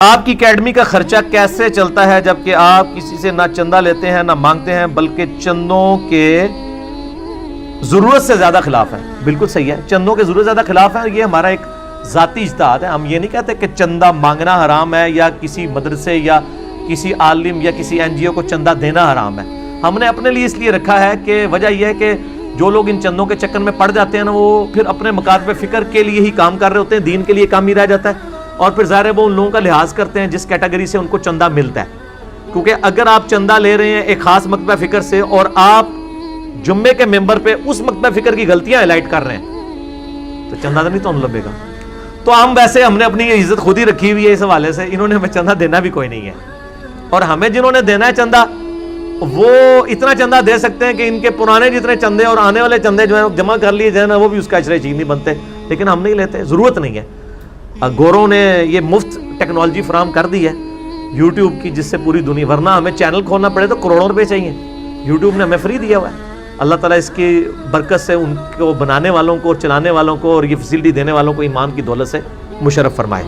آپ کی اکیڈمی کا خرچہ کیسے چلتا ہے جبکہ آپ کسی سے نہ چندہ لیتے ہیں نہ مانگتے ہیں بلکہ چندوں کے ضرورت سے زیادہ خلاف ہیں؟ بالکل صحیح ہے، چندوں کے ضرورت سے زیادہ خلاف ہے. یہ ہمارا ایک ذاتی اجتہاد ہے. ہم یہ نہیں کہتے کہ چندہ مانگنا حرام ہے یا کسی مدرسے یا کسی عالم یا کسی این جی او کو چندہ دینا حرام ہے. ہم نے اپنے لیے اس لیے رکھا ہے کہ وجہ یہ ہے کہ جو لوگ ان چندوں کے چکر میں پڑ جاتے ہیں نا، وہ پھر اپنے مکاتب فکر کے لیے ہی کام کر رہے ہوتے ہیں، دین کے لیے کام ہی رہ جاتا ہے. اور پھر ظاہر ہے وہ ان لوگوں کا لحاظ کرتے ہیں جس کیٹیگری سے ان کو چندہ ملتا ہے. کیونکہ اگر آپ چندہ لے رہے ہیں ایک خاص مکتبہ فکر سے اور آپ جمعے کے ممبر پہ اس مکتبہ فکر کی غلطیاں ہائلائٹ کر رہے ہیں تو چندہ تو نہیں تو لبے گا. تو ہم نے اپنی عزت خود ہی رکھی ہوئی ہے اس حوالے سے. انہوں نے ہمیں چندہ دینا بھی کوئی نہیں ہے، اور ہمیں جنہوں نے دینا ہے چندہ وہ اتنا چندہ دے سکتے ہیں کہ ان کے پرانے جتنے چندے اور آنے والے چندے جو ہیں جمع کر لیے جائیں نا، وہ بھی اس کا اشرے چیز نہیں بنتے. لیکن ہم نہیں لیتے، ضرورت نہیں ہے. گوروں نے یہ مفت ٹیکنالوجی فراہم کر دی ہے یوٹیوب کی، جس سے پوری دنیا، ورنہ ہمیں چینل کھولنا پڑے تو کروڑوں روپے چاہیے. یوٹیوب نے ہمیں فری دیا ہوا ہے. اللہ تعالیٰ اس کی برکت سے ان کو بنانے والوں کو اور چلانے والوں کو اور یہ فیسلٹی دینے والوں کو ایمان کی دولت سے مشرف فرمائے.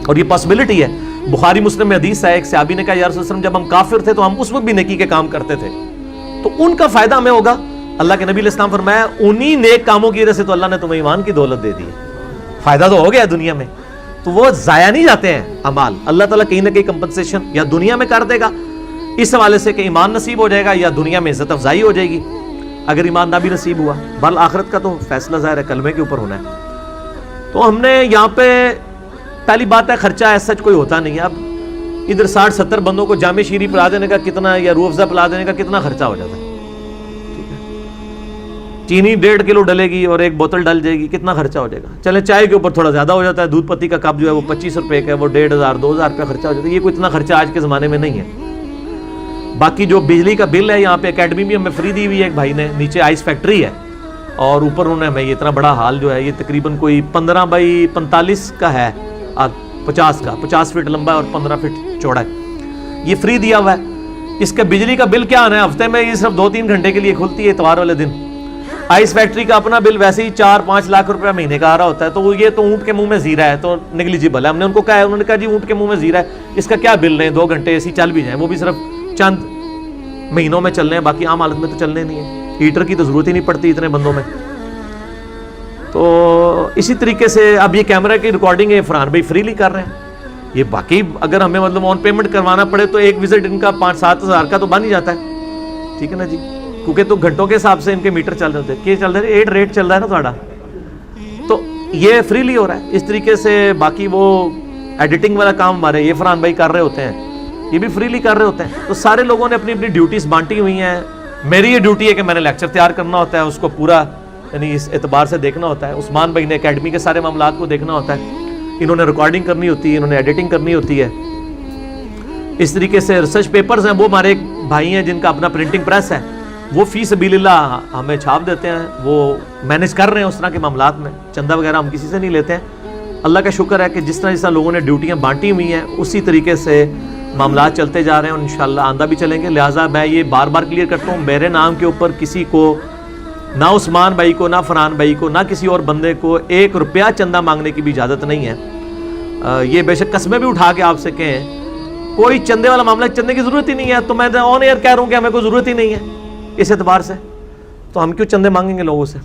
اور یہ پاسبلٹی ہے. بخاری مسلم میں حدیث ہے، ایک صحابی نے کہا یا رسول اللہ صلی اللہ علیہ وسلم، جب ہم کافر تھے تو ہم اس وقت بھی نیکی کے کام کرتے تھے، تو ان کا فائدہ ہمیں ہوگا. اللہ کے نبی علیہ السلام فرمایا انہی نیک کاموں کی وجہ سے تو اللہ نے تمہیں ایمان کی دولت دے دی ہے. فائدہ تو ہو گیا دنیا میں، تو وہ ضائع نہیں جاتے ہیں اعمال. اللہ تعالیٰ کہیں نہ کہیں کمپنسیشن یا دنیا میں کر دے گا اس حوالے سے کہ ایمان نصیب ہو جائے گا، یا دنیا میں عزت افزائی ہو جائے گی اگر ایمان نہ بھی نصیب ہوا. بل آخرت کا تو فیصلہ ظاہر ہے کلمے کے اوپر ہونا ہے. تو ہم نے یہاں پہ پہلی بات ہے خرچہ ایسا کوئی ہوتا نہیں ہے. اب ادھر 60-70 بندوں کو جامع شیریں پلا دینے کا کتنا یا روح افزا پلا دینے کا کتنا خرچہ ہو جاتا ہے. چینی 1.5 کلو ڈلے گی اور ایک بوتل ڈل جائے گی، کتنا خرچہ ہو جائے گا. چلے چائے کے اوپر تھوڑا زیادہ ہو جاتا ہے، دودھ پتی کا کپ جو ہے وہ 25 روپے کا ہے، وہ 1500-2000 روپے خرچہ ہو جاتا ہے. یہ کوئی اتنا خرچہ آج کے زمانے میں نہیں ہے. باقی جو بجلی کا بل ہے، یہاں پہ اکیڈمی بھی ہمیں فری دی ہوئی ہے ایک بھائی نے، نیچے آئس فیکٹری ہے اور اوپر انہوں نے ہمیں یہ اتنا بڑا ہال جو ہے یہ تقریباً کوئی 15 بائی 45 کا ہے، 50 فٹ لمبا اور 15 فٹ چوڑا ہے. یہ فری دیا ہوا ہے. اس کا بجلی کا بل کیا آنا ہے ہفتے میں، یہ صرف 2-3 گھنٹے کے لیے کھلتی ہے اتوار والے دن. آئس فیکٹری کا اپنا بل ویسے ہی 4-5 لاکھ روپے مہینے کا آ رہا ہوتا ہے. تو یہ تو اونٹ کے منہ میں زیرہ ہے، تو نیگلیجیبل ہے. ہم نے ان کو کہا ہے، انہوں نے کہا جی اونٹ کے منہ میں زیرہ ہے، اس کا کیا بل لیں، 2 گھنٹے ایسی چل بھی جائیں، وہ بھی صرف چند مہینوں میں چلنے ہیں، باقی عام حالت میں تو چلنے نہیں ہے. ہیٹر کی تو ضرورت ہی نہیں پڑتی اتنے بندوں میں. تو اسی طریقے سے اب یہ کیمرہ کی ریکارڈنگ ہے فرحان بھائی فریلی کر رہے ہیں. یہ باقی اگر ہمیں مطلب آن پیمنٹ کروانا پڑے تو ایک وزٹ ان کا 5-7 ہزار کا تو بن ہی جاتا ہے. ٹھیک ہے نا جی، کیونکہ تو گھنٹوں کے حساب سے ان کے میٹر چل رہے ہیں. چل رہے ہیں 8 ریٹ چل رہا ہے نا تھوڑا، تو یہ فریلی ہو رہا ہے. اس طریقے سے باقی وہ ایڈیٹنگ والا کام ہمارے یہ فرحان بھائی کر رہے ہوتے ہیں، یہ بھی فریلی کر رہے ہوتے ہیں. تو سارے لوگوں نے اپنی اپنی ڈیوٹیز بانٹی ہوئی ہیں. میری یہ ڈیوٹی ہے کہ میں نے لیکچر تیار کرنا ہوتا ہے، اس کو پورا یعنی اس اعتبار سے دیکھنا ہوتا ہے. عثمان بھائی نے اکیڈمی کے سارے معاملات کو دیکھنا ہوتا ہے. انہوں نے ریکارڈنگ کرنی ہوتی ہے، انہوں نے ایڈیٹنگ کرنی ہوتی ہے. اس طریقے سے ریسرچ پیپرز ہیں، وہ ہمارے ایک بھائی ہیں جن کا اپنا پرنٹنگ پریس ہے، وہ فی سبیل اللہ ہمیں چھاپ دیتے ہیں. وہ مینیج کر رہے ہیں اس طرح کے معاملات میں. چندہ وغیرہ ہم کسی سے نہیں لیتے ہیں. اللہ کا شکر ہے کہ جس طرح لوگوں نے ڈیوٹیاں بانٹی ہوئی ہیں اسی طریقے سے معاملات چلتے جا رہے ہیں، اور انشاءاللہ آندہ بھی چلیں گے. لہٰذا میں یہ بار بار کلیئر کرتا ہوں، میرے نام کے اوپر کسی کو، نہ عثمان بھائی کو، نہ فرحان بھائی کو، نہ کسی اور بندے کو 1 روپیہ چندہ مانگنے کی بھی اجازت نہیں ہے. یہ بے شک قسمیں بھی اٹھا کے آپ سے کہیں کوئی چندے والا معاملہ، چندے کی ضرورت ہی نہیں ہے. تو میں آن ایئر کہہ رہا ہوں کہ ہمیں کوئی ضرورت ہی نہیں ہے اس اعتبار سے، تو ہم کیوں چندے مانگیں گے لوگوں سے.